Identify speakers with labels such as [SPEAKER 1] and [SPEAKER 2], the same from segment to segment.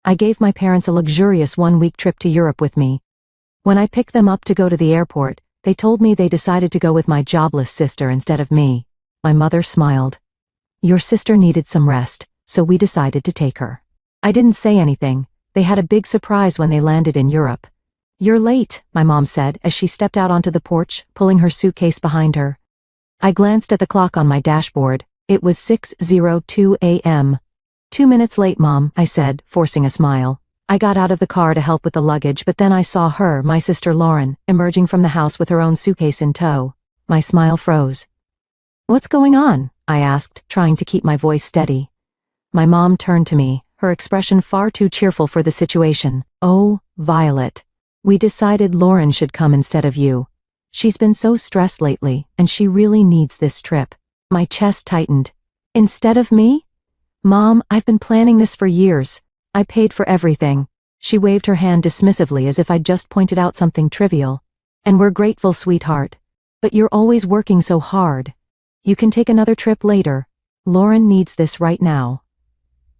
[SPEAKER 1] I gave my parents a luxurious one-week trip to Europe with me. When I picked them up to go to the airport, they told me they decided to go with my jobless sister instead of me. My mother smiled. Your sister needed some rest, so we decided to take her. I didn't say anything. They had a big surprise when they landed in Europe. You're late, my mom said as she stepped out onto the porch, pulling her suitcase behind her. I glanced at the clock on my dashboard. It was 6:02 a.m. 2 minutes late, Mom, I said, forcing a smile. I got out of the car to help with the luggage, but then I saw her, my sister Lauren, emerging from the house with her own suitcase in tow. My smile froze. What's going on? I asked, trying to keep my voice steady. My mom turned to me, her expression far too cheerful for the situation. Oh, Violet. We decided Lauren should come instead of you. She's been so stressed lately, and she really needs this trip. My chest tightened. Instead of me? Mom, I've been planning this for years. I paid for everything. She waved her hand dismissively as if I'd just pointed out something trivial. And we're grateful, sweetheart. But you're always working so hard. You can take another trip later. Lauren needs this right now.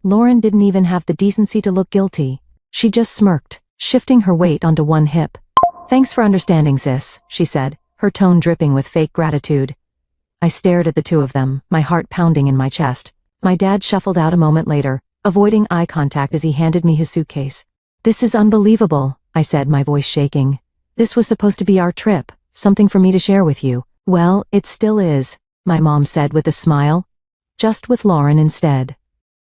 [SPEAKER 1] Lauren didn't even have the decency to look guilty. She just smirked, shifting her weight onto one hip. Thanks for understanding, sis, she said, her tone dripping with fake gratitude. I stared at the two of them, my heart pounding in my chest. My dad shuffled out a moment later, avoiding eye contact as he handed me his suitcase. This is unbelievable, I said, my voice shaking. This was supposed to be our trip, something for me to share with you. Well, it still is, my mom said with a smile. Just with Lauren instead.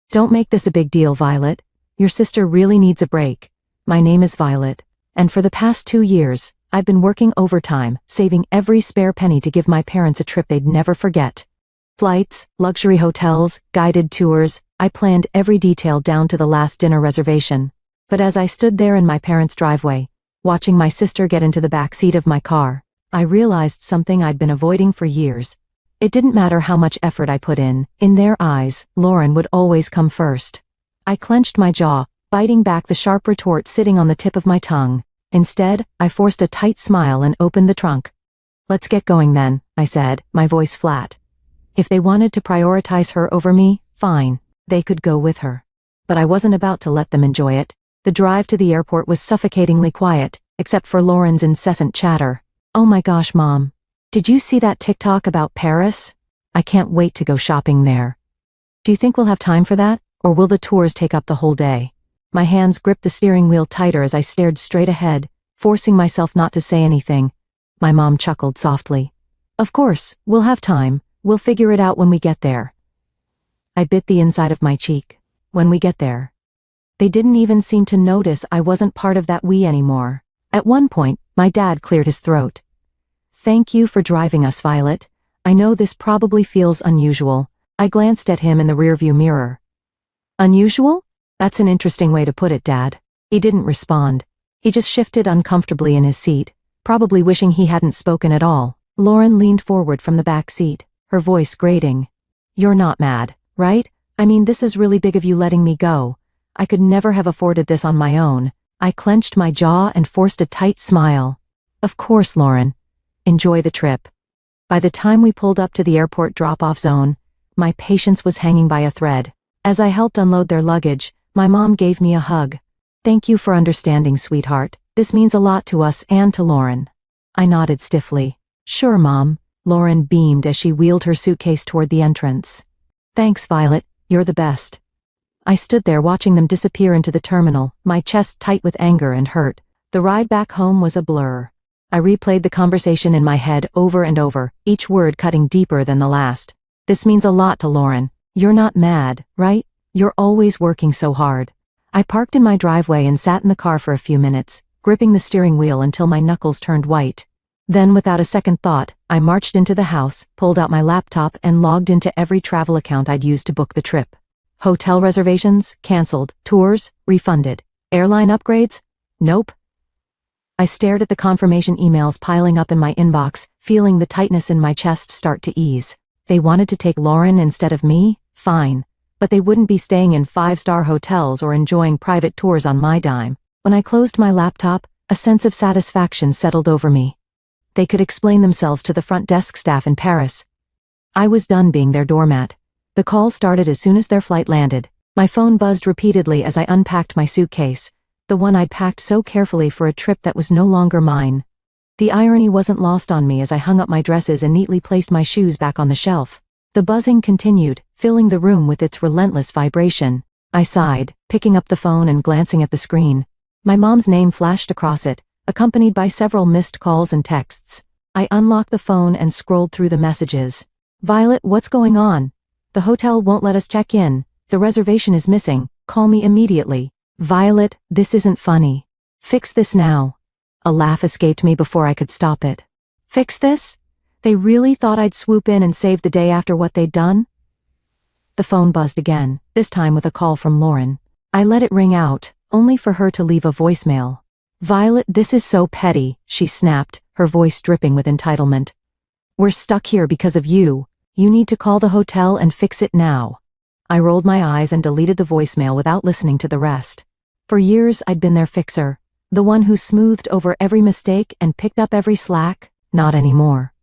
[SPEAKER 1] Don't make this a big deal, Violet. Your sister really needs a break. My name is Violet, and for the past 2 years, I've been working overtime, saving every spare penny to give my parents a trip they'd never forget. Flights, luxury hotels, guided tours, I planned every detail down to the last dinner reservation. But as I stood there in my parents' driveway, watching my sister get into the back seat of my car, I realized something I'd been avoiding for years. It didn't matter how much effort I put in their eyes, Lauren would always come first. I clenched my jaw, biting back the sharp retort sitting on the tip of my tongue. Instead, I forced a tight smile and opened the trunk. Let's get going then, I said, my voice flat. If they wanted to prioritize her over me, fine, they could go with her. But I wasn't about to let them enjoy it. The drive to the airport was suffocatingly quiet, except for Lauren's incessant chatter. Oh my gosh, Mom. Did you see that TikTok about Paris? I can't wait to go shopping there. Do you think we'll have time for that, or will the tours take up the whole day? My hands gripped the steering wheel tighter as I stared straight ahead, forcing myself not to say anything. My mom chuckled softly. Of course, we'll have time. We'll figure it out when we get there. I bit the inside of my cheek. When we get there. They didn't even seem to notice I wasn't part of that we anymore. At one point, my dad cleared his throat. Thank you for driving us, Violet. I know this probably feels unusual. I glanced at him in the rearview mirror. Unusual? That's an interesting way to put it, Dad. He didn't respond. He just shifted uncomfortably in his seat, probably wishing he hadn't spoken at all. Lauren leaned forward from the back seat, her voice grating. You're not mad, right? I mean, this is really big of you letting me go. I could never have afforded this on my own. I clenched my jaw and forced a tight smile. Of course, Lauren. Enjoy the trip. By the time we pulled up to the airport drop-off zone, my patience was hanging by a thread. As I helped unload their luggage, my mom gave me a hug. Thank you for understanding, sweetheart. This means a lot to us and to Lauren. I nodded stiffly. Sure, Mom. Lauren beamed as she wheeled her suitcase toward the entrance. Thanks, Violet. You're the best. I stood there watching them disappear into the terminal, my chest tight with anger and hurt. The ride back home was a blur. I replayed the conversation in my head over and over, each word cutting deeper than the last. This means a lot to Lauren. You're not mad, right? You're always working so hard. I parked in my driveway and sat in the car for a few minutes, gripping the steering wheel until my knuckles turned white. Then, without a second thought, I marched into the house, pulled out my laptop and logged into every travel account I'd used to book the trip. Hotel reservations, canceled. Tours, refunded. Airline upgrades? Nope. I stared at the confirmation emails piling up in my inbox, feeling the tightness in my chest start to ease. They wanted to take Lauren instead of me? Fine. But they wouldn't be staying in 5-star hotels or enjoying private tours on my dime. When I closed my laptop, a sense of satisfaction settled over me. They could explain themselves to the front desk staff in Paris. I was done being their doormat. The call started as soon as their flight landed. My phone buzzed repeatedly as I unpacked my suitcase, the one I'd packed so carefully for a trip that was no longer mine. The irony wasn't lost on me as I hung up my dresses and neatly placed my shoes back on the shelf. The buzzing continued, filling the room with its relentless vibration. I sighed, picking up the phone and glancing at the screen. My mom's name flashed across it, accompanied by several missed calls and texts. I unlocked the phone and scrolled through the messages. "Violet, what's going on? The hotel won't let us check in. The reservation is missing. Call me immediately." "Violet, this isn't funny. Fix this now." A laugh escaped me before I could stop it. "Fix this? They really thought I'd swoop in and save the day after what they'd done?" The phone buzzed again, this time with a call from Lauren. I let it ring out, only for her to leave a voicemail. "Violet, this is so petty," she snapped, her voice dripping with entitlement. "We're stuck here because of you. You need to call the hotel and fix it now." I rolled my eyes and deleted the voicemail without listening to the rest. For years I'd been their fixer, the one who smoothed over every mistake and picked up every slack. Not anymore.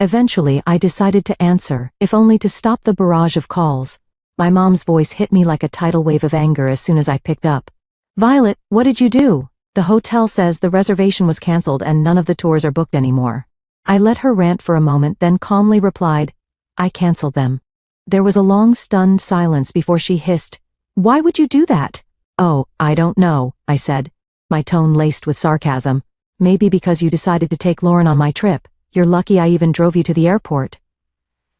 [SPEAKER 1] Eventually I decided to answer, if only to stop the barrage of calls. My mom's voice hit me like a tidal wave of anger as soon as I picked up. "Violet, what did you do? The hotel says the reservation was canceled and none of the tours are booked anymore." I let her rant for a moment, then calmly replied, "I canceled them." There was a long stunned silence before she hissed, "Why would you do that?" "Oh, I don't know," I said, my tone laced with sarcasm. "Maybe because you decided to take Lauren on my trip. You're lucky I even drove you to the airport."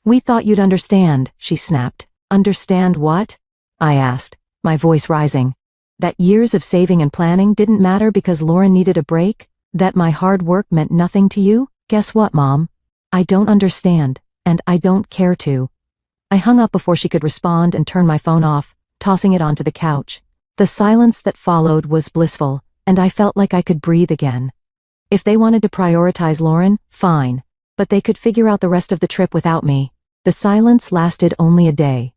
[SPEAKER 1] "We thought you'd understand," she snapped. "Understand what?" I asked, my voice rising. "That years of saving and planning didn't matter because Lauren needed a break? That my hard work meant nothing to you? Guess what, Mom? I don't understand, and I don't care to." I hung up before she could respond and turned my phone off, tossing it onto the couch. The silence that followed was blissful, and I felt like I could breathe again. If they wanted to prioritize Lauren, fine, but they could figure out the rest of the trip without me. The silence lasted only a day.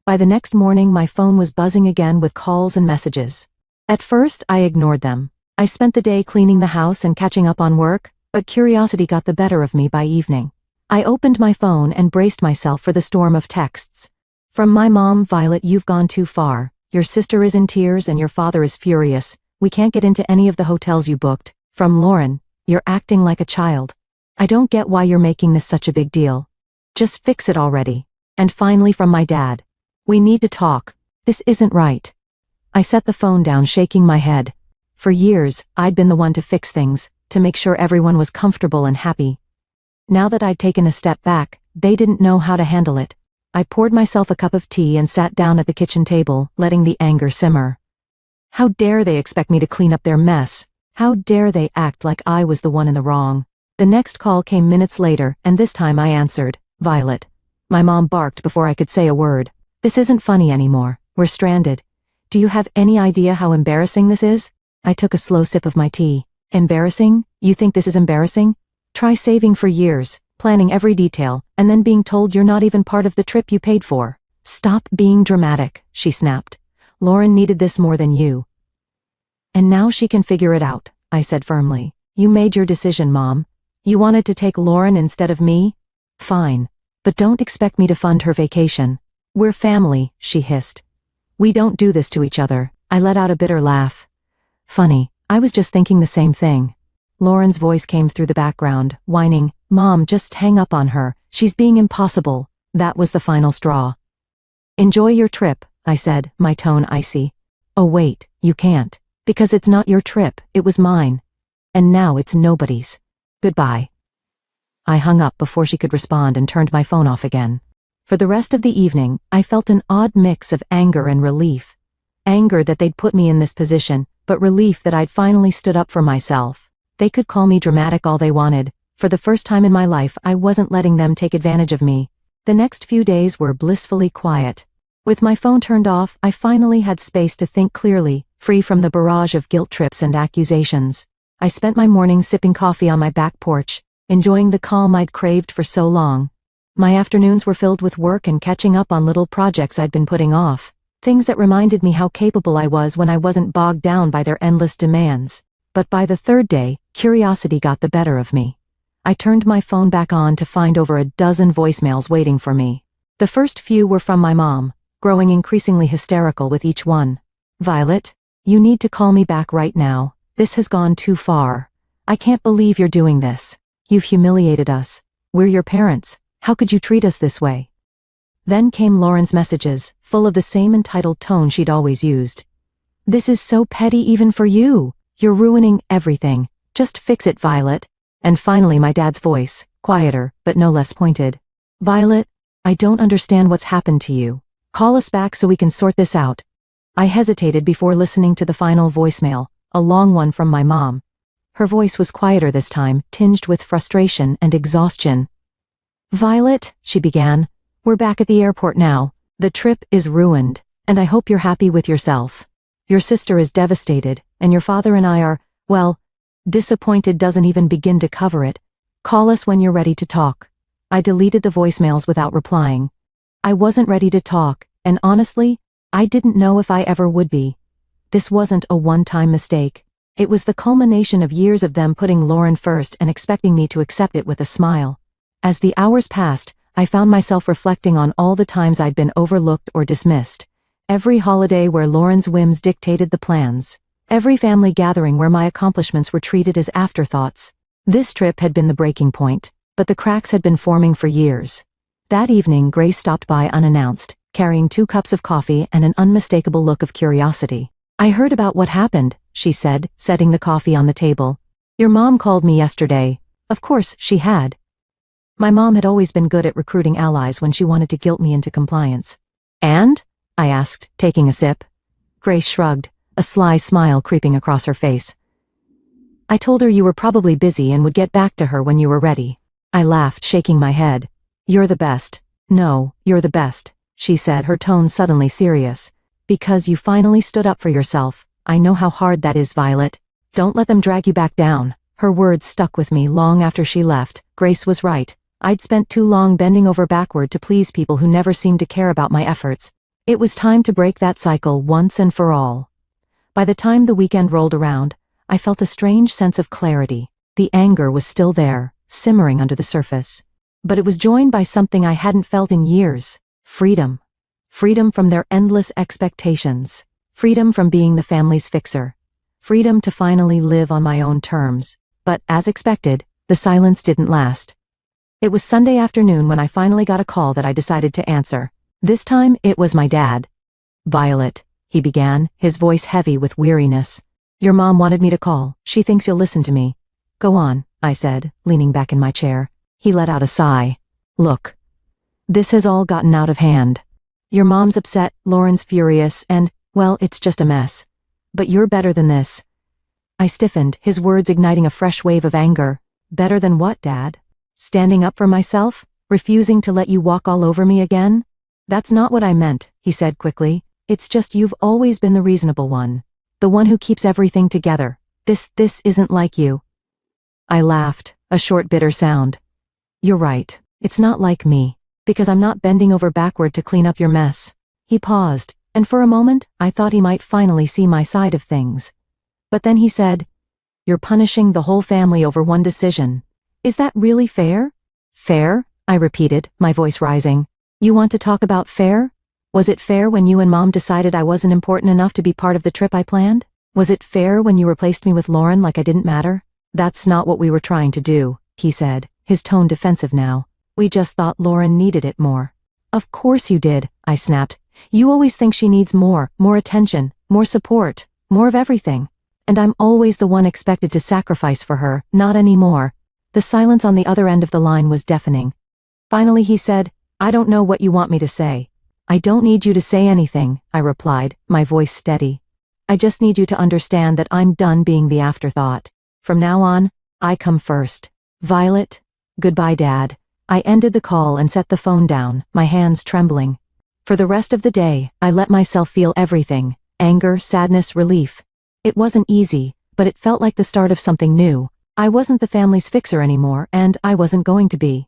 [SPEAKER 1] By the next morning, my phone was buzzing again with calls and messages. At first, I ignored them. I spent the day cleaning the house and catching up on work, but curiosity got the better of me by evening. I opened my phone and braced myself for the storm of texts. From my mom, "Violet, you've gone too far. Your sister is in tears and your father is furious. We can't get into any of the hotels you booked." From Lauren, "You're acting like a child. I don't get why you're making this such a big deal. Just fix it already." And finally from my dad, "We need to talk. This isn't right." I set the phone down, shaking my head. For years, I'd been the one to fix things, to make sure everyone was comfortable and happy. Now that I'd taken a step back, they didn't know how to handle it. I poured myself a cup of tea and sat down at the kitchen table, letting the anger simmer. How dare they expect me to clean up their mess? How dare they act like I was the one in the wrong? The next call came minutes later, and this time I answered, "Violet." My mom barked before I could say a word. "This isn't funny anymore. We're stranded. Do you have any idea how embarrassing this is?" I took a slow sip of my tea. "Embarrassing? You think this is embarrassing? Try saving for years, planning every detail, and then being told you're not even part of the trip you paid for." "Stop being dramatic," she snapped. "Lauren needed this more than you. And now she can figure it out," I said firmly. "You made your decision, Mom. You wanted to take Lauren instead of me? Fine. But don't expect me to fund her vacation. We're family," she hissed. "We don't do this to each other." I let out a bitter laugh. "Funny, I was just thinking the same thing." Lauren's voice came through the background, whining, "Mom, just hang up on her. She's being impossible." That was the final straw. "Enjoy your trip," I said, my tone icy. "Oh wait, you can't. Because it's not your trip, it was mine. And now it's nobody's. Goodbye." I hung up before she could respond and turned my phone off again. For the rest of the evening, I felt an odd mix of anger and relief. Anger that they'd put me in this position, but relief that I'd finally stood up for myself. They could call me dramatic all they wanted. For the first time in my life, I wasn't letting them take advantage of me. The next few days were blissfully quiet. With my phone turned off, I finally had space to think clearly, free from the barrage of guilt trips and accusations. I spent my mornings sipping coffee on my back porch, enjoying the calm I'd craved for so long. My afternoons were filled with work and catching up on little projects I'd been putting off. Things that reminded me how capable I was when I wasn't bogged down by their endless demands. But by the third day, curiosity got the better of me. I turned my phone back on to find over a dozen voicemails waiting for me. The first few were from my mom, growing increasingly hysterical with each one. Violet, you need to call me back right now. This has gone too far. I can't believe you're doing this. You've humiliated us. We're your parents. How could you treat us this way? Then came Lauren's messages, full of the same entitled tone she'd always used. This is so petty even for you. You're ruining everything. Just fix it, Violet. And finally my dad's voice, quieter, but no less pointed. Violet, I don't understand what's happened to you. Call us back so we can sort this out. I hesitated before listening to the final voicemail, a long one from my mom. Her voice was quieter this time, tinged with frustration and exhaustion. Violet, she began, we're back at the airport now. The trip is ruined, and I hope you're happy with yourself. Your sister is devastated, and your father and I are, well, disappointed doesn't even begin to cover it. Call us when you're ready to talk. I deleted the voicemails without replying. I wasn't ready to talk, and honestly, I didn't know if I ever would be. This wasn't a one-time mistake. It was the culmination of years of them putting Lauren first and expecting me to accept it with a smile. As the hours passed, I found myself reflecting on all the times I'd been overlooked or dismissed. Every holiday where Lauren's whims dictated the plans. Every family gathering where my accomplishments were treated as afterthoughts. This trip had been the breaking point, but the cracks had been forming for years. That evening, Grace stopped by unannounced, carrying 2 cups of coffee and an unmistakable look of curiosity. I heard about what happened, she said, setting the coffee on the table. Your mom called me yesterday. Of course, she had. My mom had always been good at recruiting allies when she wanted to guilt me into compliance. And? I asked, taking a sip. Grace shrugged, a sly smile creeping across her face. I told her you were probably busy and would get back to her when you were ready. I laughed, shaking my head. You're the best. No, you're the best, she said, her tone suddenly serious. Because you finally stood up for yourself. I know how hard that is, Violet. Don't let them drag you back down. Her words stuck with me long after she left. Grace was right. I'd spent too long bending over backward to please people who never seemed to care about my efforts. It was time to break that cycle once and for all. By the time the weekend rolled around, I felt a strange sense of clarity. The anger was still there, simmering under the surface. But it was joined by something I hadn't felt in years. Freedom. Freedom from their endless expectations. Freedom from being the family's fixer. Freedom to finally live on my own terms. But, as expected, the silence didn't last. It was Sunday afternoon when I finally got a call that I decided to answer. This time, it was my dad. Violet, he began, his voice heavy with weariness. Your mom wanted me to call. She thinks you'll listen to me. Go on, I said, leaning back in my chair. He let out a sigh. Look. This has all gotten out of hand. Your mom's upset, Lauren's furious, and, well, it's just a mess. But you're better than this. I stiffened, his words igniting a fresh wave of anger. Better than what, Dad? Standing up for myself? Refusing to let you walk all over me again? That's not what I meant, he said quickly. It's just you've always been the reasonable one. The one who keeps everything together. This isn't like you. I laughed, a short bitter sound. You're right. It's not like me. Because I'm not bending over backward to clean up your mess. He paused, and for a moment, I thought he might finally see my side of things. But then he said, You're punishing the whole family over one decision. Is that really fair? Fair? I repeated, my voice rising. You want to talk about fair? Was it fair when you and Mom decided I wasn't important enough to be part of the trip I planned? Was it fair when you replaced me with Lauren like I didn't matter? That's not what we were trying to do, he said, his tone defensive now. We just thought Lauren needed it more. Of course you did, I snapped. You always think she needs more attention, more support, more of everything. And I'm always the one expected to sacrifice for her, not anymore. The silence on the other end of the line was deafening. Finally he said, I don't know what you want me to say. I don't need you to say anything, I replied, my voice steady. I just need you to understand that I'm done being the afterthought. From now on, I come first. Violet, goodbye, Dad. I ended the call and set the phone down, my hands trembling. For the rest of the day, I let myself feel everything, anger, sadness, relief. It wasn't easy, but it felt like the start of something new. I wasn't the family's fixer anymore, and I wasn't going to be.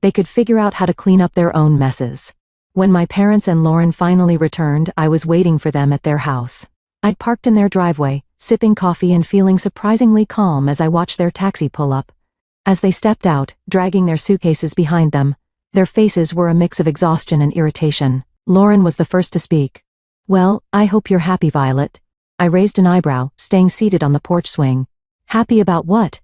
[SPEAKER 1] They could figure out how to clean up their own messes. When my parents and Lauren finally returned, I was waiting for them at their house. I'd parked in their driveway, sipping coffee and feeling surprisingly calm as I watched their taxi pull up. As they stepped out, dragging their suitcases behind them, their faces were a mix of exhaustion and irritation. Lauren was the first to speak. Well, I hope you're happy, Violet. I raised an eyebrow, staying seated on the porch swing. Happy about what?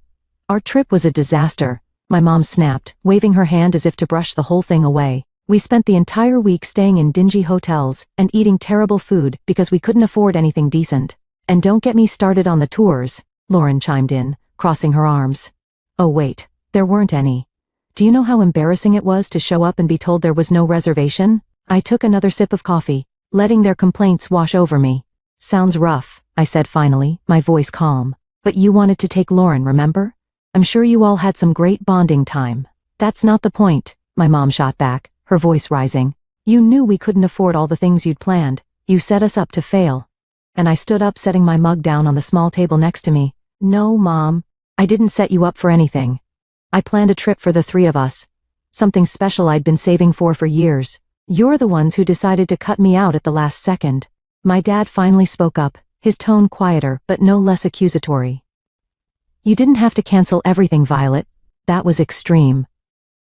[SPEAKER 1] Our trip was a disaster, my mom snapped, waving her hand as if to brush the whole thing away. We spent the entire week staying in dingy hotels and eating terrible food because we couldn't afford anything decent. And don't get me started on the tours, Lauren chimed in, crossing her arms. Oh wait, there weren't any. Do you know how embarrassing it was to show up and be told there was no reservation? I took another sip of coffee, letting their complaints wash over me. Sounds rough, I said finally, my voice calm. But you wanted to take Lauren, remember? I'm sure you all had some great bonding time. That's not the point, my mom shot back, her voice rising. You knew we couldn't afford all the things you'd planned. You set us up to fail. And I stood up, setting my mug down on the small table next to me. No, Mom. I didn't set you up for anything. I planned a trip for the three of us. Something special I'd been saving for years. You're the ones who decided to cut me out at the last second. My dad finally spoke up, his tone quieter but no less accusatory. You didn't have to cancel everything, Violet. That was extreme.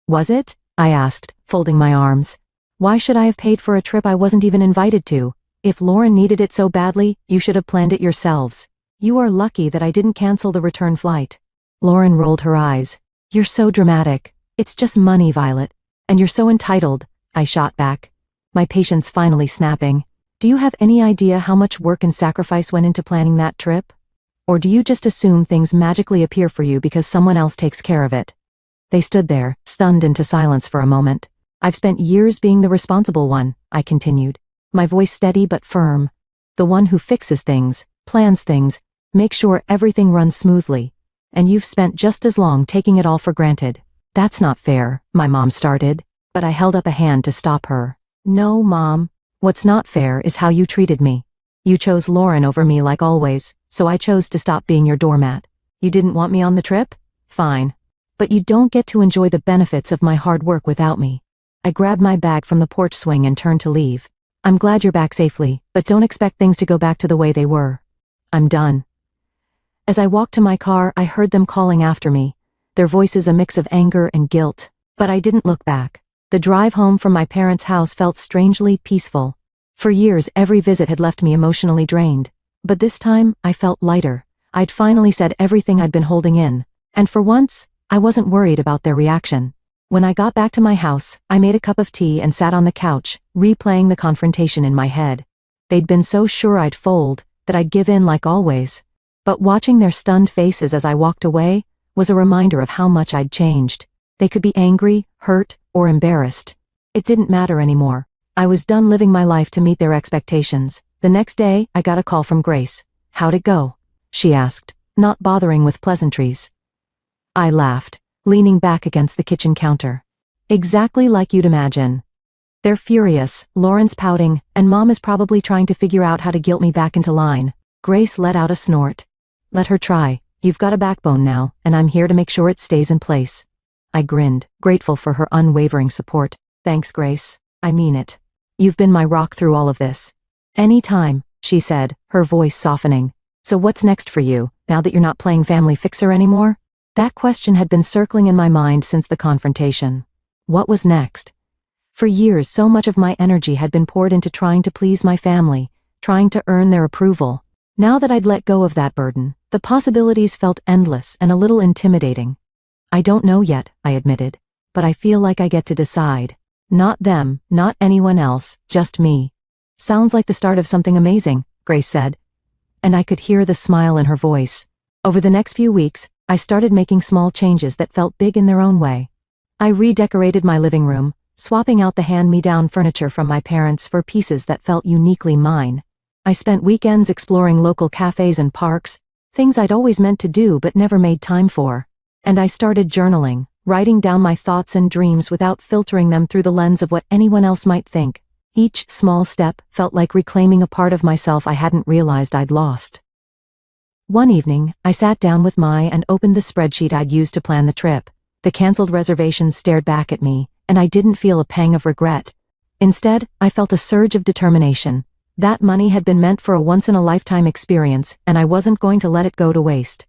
[SPEAKER 1] Was it? I asked, folding my arms. Why should I have paid for a trip I wasn't even invited to? If Lauren needed it so badly, you should have planned it yourselves. You are lucky that I didn't cancel the return flight. Lauren rolled her eyes. You're so dramatic. It's just money, Violet. And you're so entitled, I shot back, my patience finally snapping. Do you have any idea how much work and sacrifice went into planning that trip? Or do you just assume things magically appear for you because someone else takes care of it? They stood there, stunned into silence for a moment. I've spent years being the responsible one, I continued, my voice steady but firm. The one who fixes things, plans things, makes sure everything runs smoothly. And you've spent just as long taking it all for granted. That's not fair, my mom started, but I held up a hand to stop her. No, Mom. What's not fair is how you treated me. You chose Lauren over me like always, so I chose to stop being your doormat. You didn't want me on the trip? Fine. But you don't get to enjoy the benefits of my hard work without me. I grabbed my bag from the porch swing and turned to leave. I'm glad you're back safely, but don't expect things to go back to the way they were. I'm done. As I walked to my car, I heard them calling after me, their voices a mix of anger and guilt, but I didn't look back. The drive home from my parents' house felt strangely peaceful. For years, every visit had left me emotionally drained. But this time, I felt lighter. I'd finally said everything I'd been holding in. And for once, I wasn't worried about their reaction. When I got back to my house, I made a cup of tea and sat on the couch, replaying the confrontation in my head. They'd been so sure I'd fold, that I'd give in like always. But watching their stunned faces as I walked away was a reminder of how much I'd changed. They could be angry, hurt, or embarrassed. It didn't matter anymore. I was done living my life to meet their expectations. The next day, I got a call from Grace. How'd it go? She asked, not bothering with pleasantries. I laughed, leaning back against the kitchen counter. Exactly like you'd imagine. They're furious, Lauren's pouting, and Mom is probably trying to figure out how to guilt me back into line. Grace let out a snort. Let her try. You've got a backbone now, and I'm here to make sure it stays in place. I grinned, grateful for her unwavering support. Thanks, Grace. I mean it. You've been my rock through all of this. Anytime, she said, her voice softening. So what's next for you, now that you're not playing family fixer anymore? That question had been circling in my mind since the confrontation. What was next? For years, so much of my energy had been poured into trying to please my family, trying to earn their approval. Now that I'd let go of that burden, the possibilities felt endless and a little intimidating. I don't know yet, I admitted, but I feel like I get to decide. Not them, not anyone else, just me. Sounds like the start of something amazing, Grace said. And I could hear the smile in her voice. Over the next few weeks, I started making small changes that felt big in their own way. I redecorated my living room, swapping out the hand-me-down furniture from my parents for pieces that felt uniquely mine. I spent weekends exploring local cafes and parks, things I'd always meant to do but never made time for. And I started journaling, writing down my thoughts and dreams without filtering them through the lens of what anyone else might think. Each small step felt like reclaiming a part of myself I hadn't realized I'd lost. One evening, I sat down with Mai and opened the spreadsheet I'd used to plan the trip. The canceled reservations stared back at me, and I didn't feel a pang of regret. Instead, I felt a surge of determination. That money had been meant for a once-in-a-lifetime experience, and I wasn't going to let it go to waste.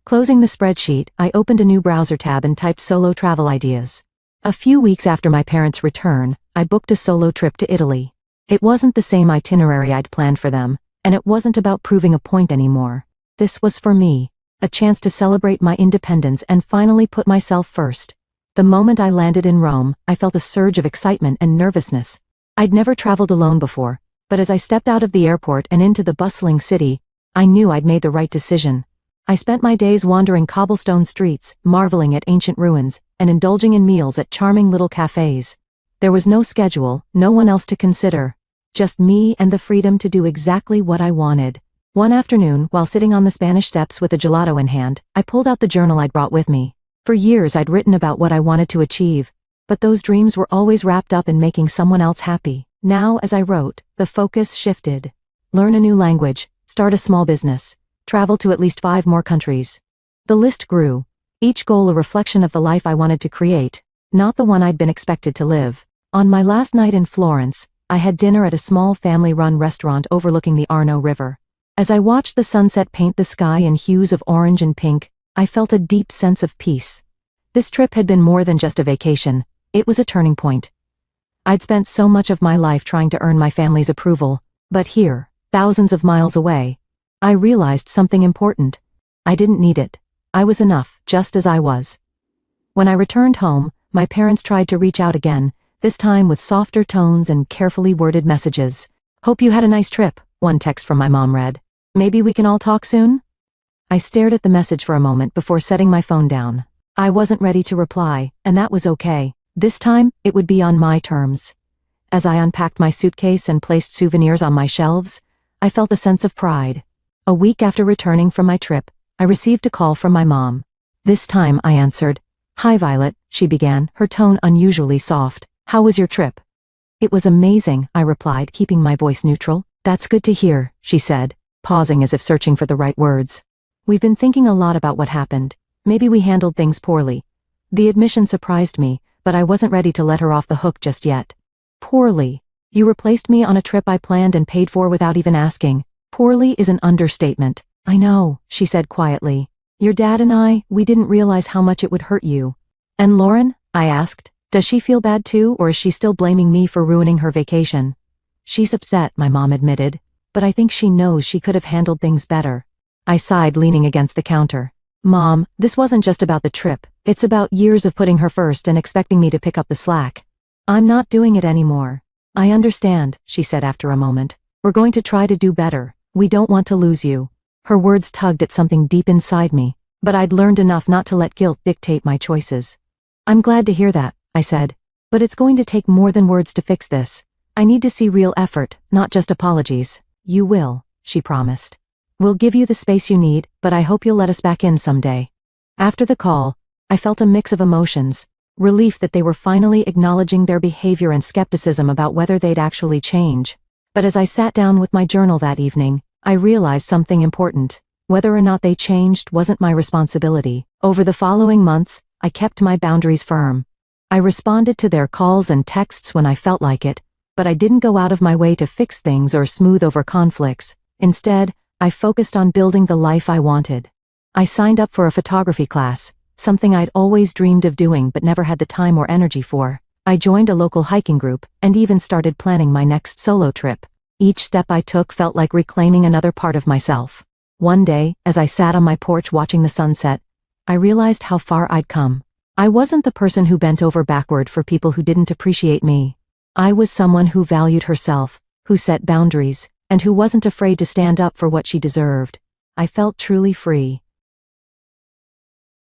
[SPEAKER 1] Closing the spreadsheet, I opened a new browser tab and typed solo travel ideas. A few weeks after my parents' return, I booked a solo trip to Italy. It wasn't the same itinerary I'd planned for them, and it wasn't about proving a point anymore. This was for me, a chance to celebrate my independence and finally put myself first. The moment I landed in Rome, I felt a surge of excitement and nervousness. I'd never traveled alone before, but as I stepped out of the airport and into the bustling city, I knew I'd made the right decision. I spent my days wandering cobblestone streets, marveling at ancient ruins, and indulging in meals at charming little cafes. There was no schedule, no one else to consider. Just me and the freedom to do exactly what I wanted. One afternoon, while sitting on the Spanish steps with a gelato in hand, I pulled out the journal I'd brought with me. For years I'd written about what I wanted to achieve, but those dreams were always wrapped up in making someone else happy. Now, as I wrote, the focus shifted. Learn a new language, start a small business, travel to at least 5 more countries. The list grew, each goal a reflection of the life I wanted to create, not the one I'd been expected to live. On my last night in Florence, I had dinner at a small family-run restaurant overlooking the Arno River. As I watched the sunset paint the sky in hues of orange and pink, I felt a deep sense of peace. This trip had been more than just a vacation, it was a turning point. I'd spent so much of my life trying to earn my family's approval, but here, thousands of miles away, I realized something important. I didn't need it. I was enough, just as I was. When I returned home, my parents tried to reach out again, this time with softer tones and carefully worded messages. "Hope you had a nice trip," one text from my mom read. "Maybe we can all talk soon?" I stared at the message for a moment before setting my phone down. I wasn't ready to reply, and that was okay. This time, it would be on my terms. As I unpacked my suitcase and placed souvenirs on my shelves, I felt a sense of pride. A week after returning from my trip, I received a call from my mom. This time, I answered. "Hi, Violet," she began, her tone unusually soft. "How was your trip?" "It was amazing," I replied, keeping my voice neutral. "That's good to hear," she said, pausing as if searching for the right words. "We've been thinking a lot about what happened. Maybe we handled things poorly." The admission surprised me, but I wasn't ready to let her off the hook just yet. "Poorly? You replaced me on a trip I planned and paid for without even asking. Poorly is an understatement." "I know," she said quietly. "Your dad and we didn't realize how much it would hurt you." "And Lauren?" I asked. "Does she feel bad too, or is she still blaming me for ruining her vacation?" "She's upset," my mom admitted, "but I think she knows she could have handled things better." I sighed, leaning against the counter. "Mom, this wasn't just about the trip. It's about years of putting her first and expecting me to pick up the slack. I'm not doing it anymore." "I understand," she said after a moment. "We're going to try to do better. We don't want to lose you." Her words tugged at something deep inside me, but I'd learned enough not to let guilt dictate my choices. "I'm glad to hear that," I said. "But it's going to take more than words to fix this. I need to see real effort, not just apologies." "You will," she promised. "We'll give you the space you need, but I hope you'll let us back in someday." After the call, I felt a mix of emotions. Relief that they were finally acknowledging their behavior and skepticism about whether they'd actually change. But as I sat down with my journal that evening, I realized something important. Whether or not they changed wasn't my responsibility. Over the following months, I kept my boundaries firm. I responded to their calls and texts when I felt like it, but I didn't go out of my way to fix things or smooth over conflicts. Instead, I focused on building the life I wanted. I signed up for a photography class, something I'd always dreamed of doing but never had the time or energy for. I joined a local hiking group and even started planning my next solo trip. Each step I took felt like reclaiming another part of myself. One day, as I sat on my porch watching the sunset, I realized how far I'd come. I wasn't the person who bent over backward for people who didn't appreciate me. I was someone who valued herself, who set boundaries, and who wasn't afraid to stand up for what she deserved. I felt truly free.